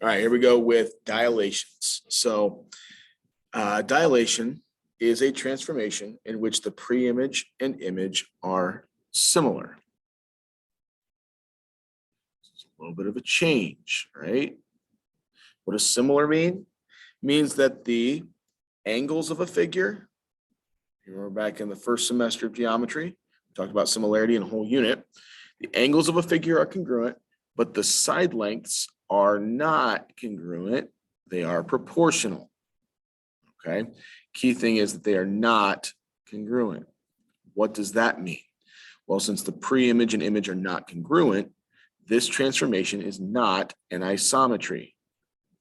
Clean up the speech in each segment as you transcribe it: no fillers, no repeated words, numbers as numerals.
All right, here we go with dilations. So dilation is a transformation in which the pre-image and image are similar. It's a little bit of a change, right? What does similar mean? It means that the angles of a figure, you remember back in the first semester of geometry, we talked about similarity in a whole unit. The angles of a figure are congruent, but the side lengths are not congruent. They are proportional. Okay. Key thing is that they are not congruent. What does that mean? Well, since the pre-image and image are not congruent, this transformation is not an isometry.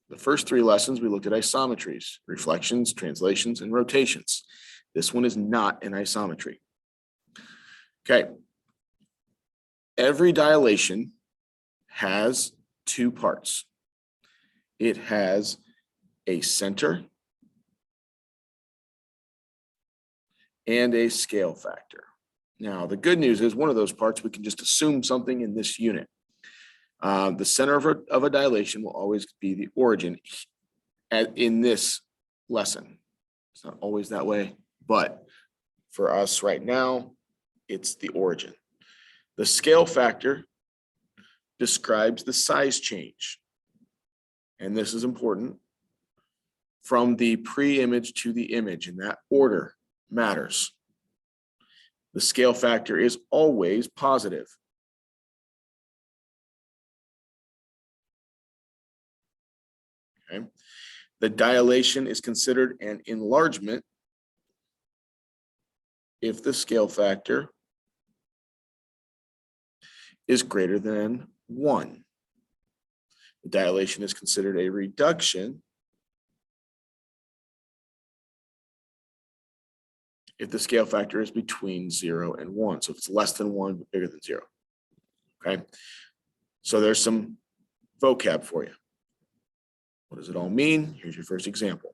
The first three lessons, we looked at isometries, reflections, translations, and rotations. This one is not an isometry. Okay. Every dilation has two parts. It has a center and a scale factor. Now, the good news is one of those parts, we can just assume something in this unit. The center of a dilation will always be the origin in this lesson. It's not always that way, but for us right now, it's the origin. The scale factor describes the size change. And this is important. From the pre-image to the image, and that order matters. The scale factor is always positive. Okay. The dilation is considered an enlargement if the scale factor is greater than 1. The dilation is considered a reduction if the scale factor is between 0 and 1. So if it's less than 1, but bigger than 0. Okay. So there's some vocab for you. What does it all mean? Here's your first example.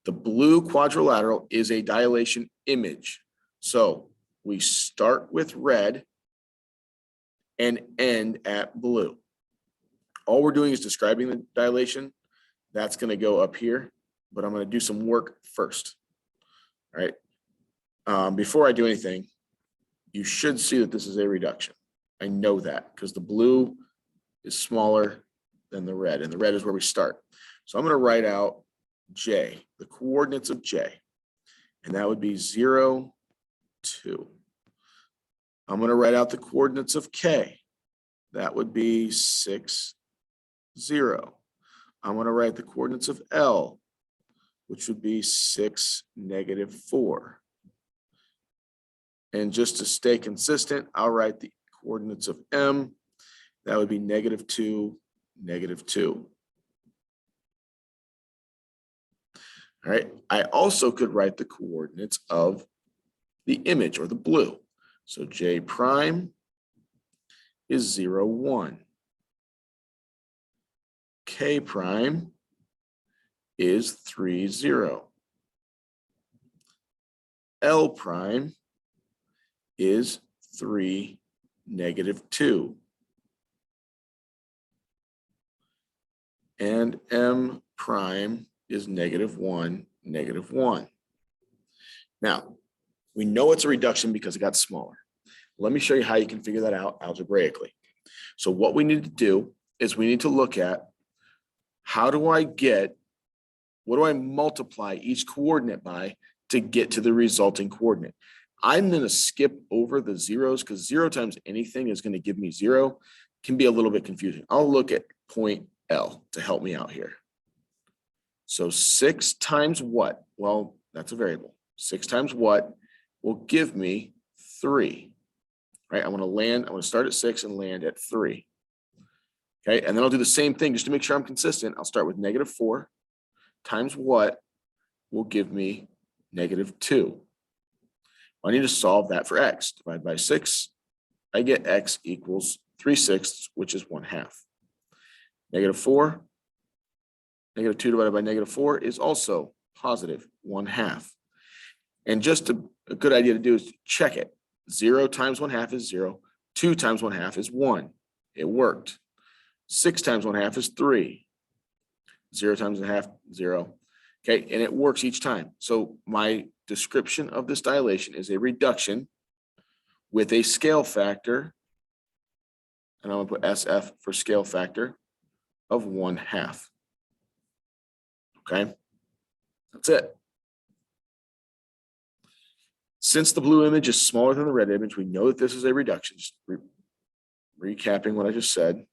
The blue quadrilateral is a dilation image. So we start with red and end at blue. All we're doing is describing the dilation. That's going to go up here, but I'm going to do some work first. All right. Before I do anything, you should see that this is a reduction. I know that because the blue is smaller than the red, and the red is where we start. So I'm going to write out J, the coordinates of J, and that would be 0, 2. I'm going to write out the coordinates of K. That would be 6, 0. I'm going to write the coordinates of L, which would be 6, -4. And just to stay consistent, I'll write the coordinates of M. That would be -2, -2. All right. I also could write the coordinates of the image or the blue. So J prime is 0, 1. K prime is 3, 0. L prime is 3, -2. And M prime is -1, -1. Now, we know it's a reduction because it got smaller. Let me show you how you can figure that out algebraically. So what we need to do is we need to look at what do I multiply each coordinate by to get to the resulting coordinate? I'm going to skip over the zeros because 0 times anything is going to give me 0. Can be a little bit confusing. I'll look at point L to help me out here. So 6 times what? Well, that's a variable. 6 times what will give me 3, right? I'm going to start at 6 and land at 3. Okay, and then I'll do the same thing just to make sure I'm consistent. I'll start with -4 times what will give me -2. I need to solve that for x. Divide by 6, I get x equals 3/6, which is 1/2. -4, -2 divided by -4 is also positive 1/2. And just a good idea to do is to check it. 0 times 1/2 is 0. 2 times 1/2 is 1. It worked. 6 times 1/2 is 3. 0 times a half, 0. Okay, and it works each time. So my description of this dilation is a reduction with a scale factor, and I'm gonna put SF for scale factor of 1/2. Okay, that's it. Since the blue image is smaller than the red image, we know that this is a reduction. Just recapping what I just said.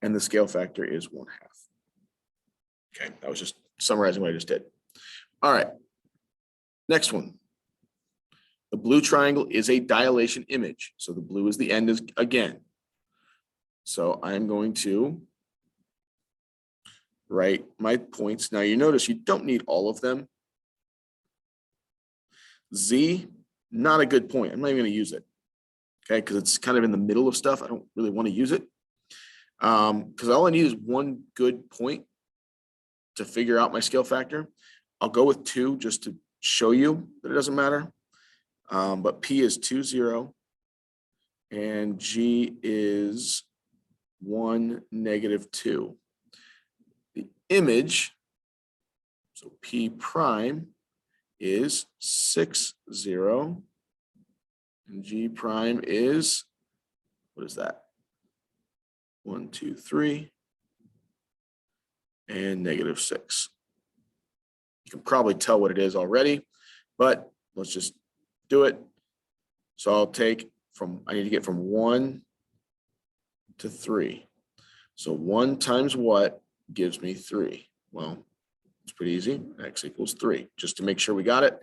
And the scale factor is 1/2. Okay, that was just summarizing what I just did. All right, next one. The blue triangle is a dilation image. So the blue is the end again. So I'm going to write my points. Now you notice you don't need all of them. Z, not a good point. I'm not even going to use it. Okay, because it's kind of in the middle of stuff. I don't really want to use it. Because all I need is one good point to figure out my scale factor. I'll go with 2 just to show you that it doesn't matter. But P is 2, 0, and G is 1, -2. The image, so P prime is 6, 0, and G prime is, what is that? 1, 2, 3, and -6. You can probably tell what it is already, but let's just do it. So I'll take I need to get from 1 to 3. So 1 times what gives me 3? Well, it's pretty easy. X equals 3. Just to make sure we got it.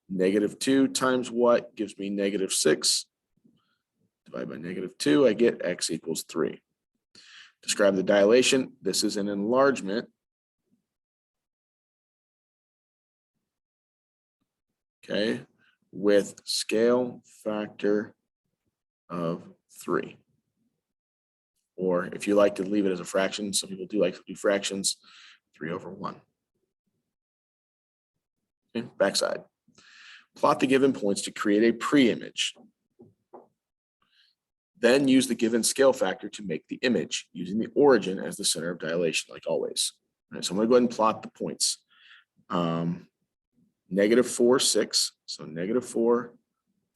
-2 times what gives me -6. Divide by -2, I get X equals 3. Describe the dilation. This is an enlargement. Okay, with scale factor of 3. Or if you like to leave it as a fraction, some people do like to do fractions, 3/1. Okay, backside. Plot the given points to create a pre-image. Then use the given scale factor to make the image, using the origin as the center of dilation, like always. All right, so I'm going to go ahead and plot the points. -4, 6. So -4,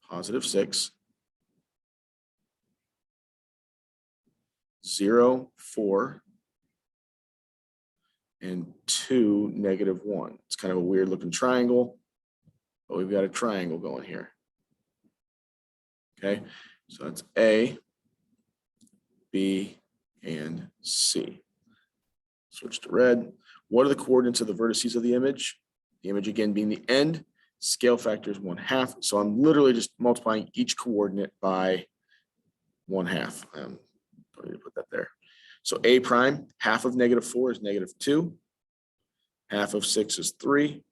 +6. 0, 4, and 2, -1. It's kind of a weird looking triangle, but we've got a triangle going here. Okay, so that's A, B, and C. Switch to red. What are the coordinates of the vertices of the image? The image again being the end, scale factor is 1/2. So I'm literally just multiplying each coordinate by 1/2. Don't need to put that there. So A prime, half of -4 is -2. Half of 6 is 3.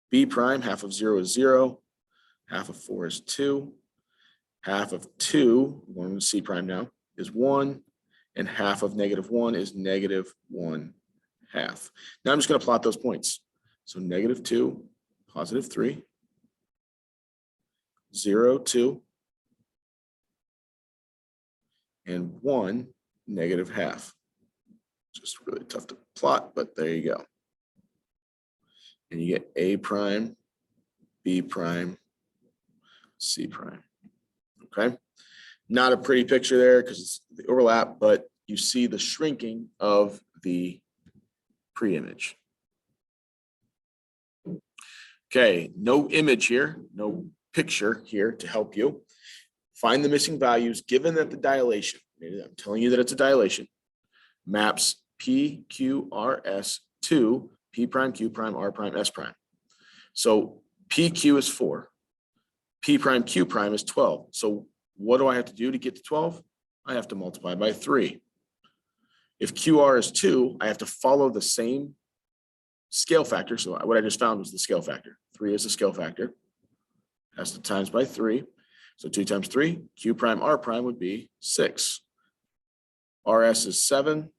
B prime, half of 0 is 0. Half of 4 is 2. Half of 2, I'm going to C prime now, is 1. And half of -1 is -1/2. Now I'm just going to plot those points. So -2, +3, 0, 2, and 1, -1/2. Just really tough to plot, but there you go. And you get A prime, B prime, C prime. Okay. Not a pretty picture there because it's the overlap, but you see the shrinking of the pre-image. Okay, no image here, no picture here to help you. Find the missing values given that the dilation, I'm telling you that it's a dilation, maps P, Q, R, S to P prime, Q prime, R prime, S prime. So PQ is 4. P prime, Q prime is 12. So what do I have to do to get to 12? I have to multiply by 3. If QR is 2, I have to follow the same scale factor. So what I just found was the scale factor. 3 is the scale factor. Has to times by 3. So 2 times 3, Q prime, R prime would be 6. RS is 7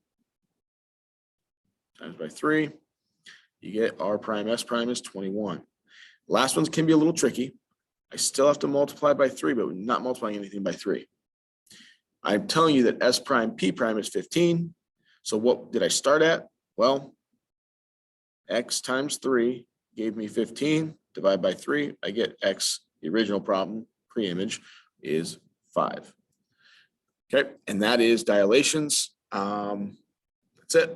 times by 3. You get R prime, S prime is 21. Last ones can be a little tricky. I still have to multiply by 3, but we're not multiplying anything by 3. I'm telling you that S prime, P prime is 15. So what did I start at? Well, x times 3 gave me 15. Divide by 3, I get x. The original problem, pre-image, is 5. Okay, and that is dilations. That's it.